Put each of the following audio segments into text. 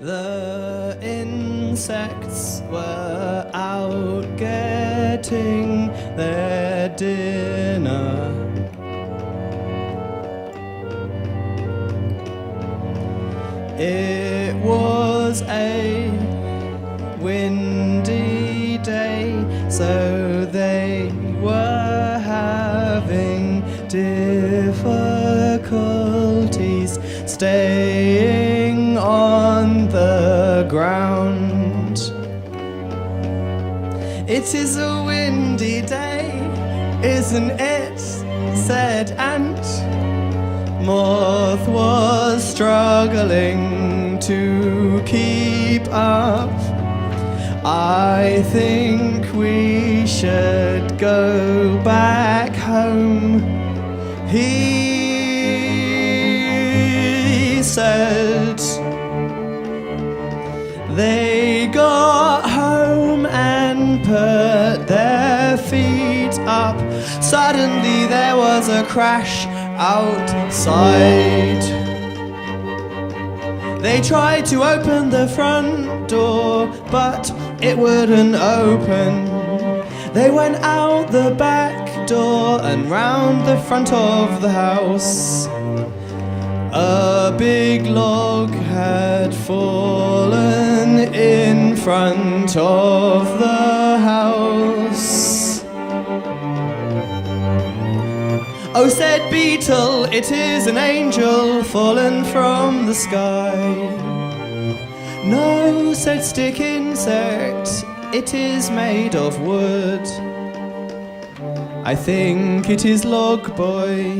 The insects were out getting their dinner. It was a windy day, so they were having difficulties staying on the ground. It is a windy day, isn't it? Said Ant. Moth was struggling to keep up. I think we should go back home, he said. They got home and put their feet up. Suddenly there was a crash outside. They tried to open the front door, but it wouldn't open. They went out the back door and round the front of the house. A big log had fallen in front of the house. Oh, said Beetle, it is an angel fallen from the sky. No, said Stick Insect, it is made of wood. I think it is Log Boy.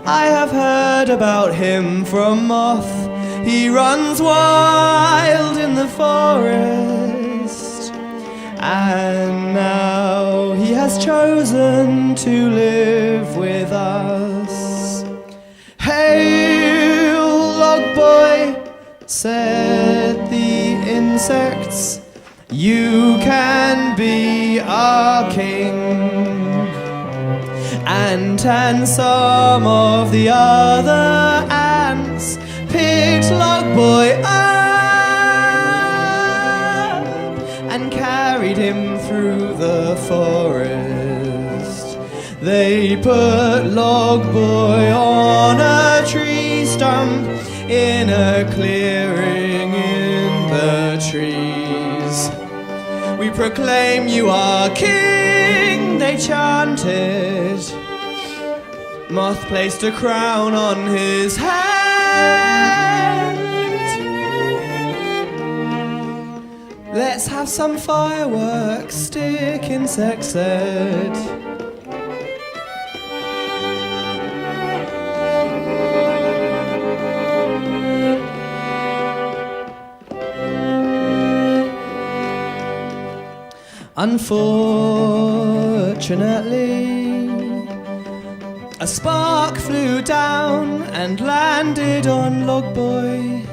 I have heard about him from Moth. He runs wild in the forest, and now he has chosen to live with us. Hail, Log Boy, said the insects. You can be our king. Ant and some of the other ants picked Log Boy up and carried him through the forest. They put Log Boy on a tree stump in a clearing in the trees. We proclaim you are king, they chanted. Moth placed a crown on his head. Let's have some fireworks, Stick Insect said. Unfortunately, a spark flew down and landed on Log Boy.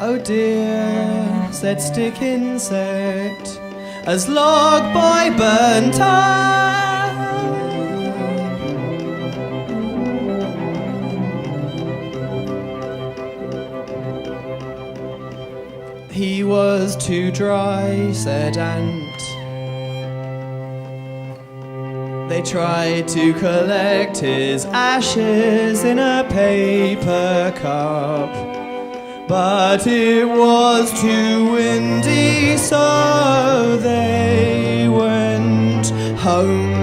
Oh dear, said Stick Insect, as Log Boy burnt up. He was too dry, said Ant. They tried to collect his ashes in a paper cup, but it was too windy, so they went home.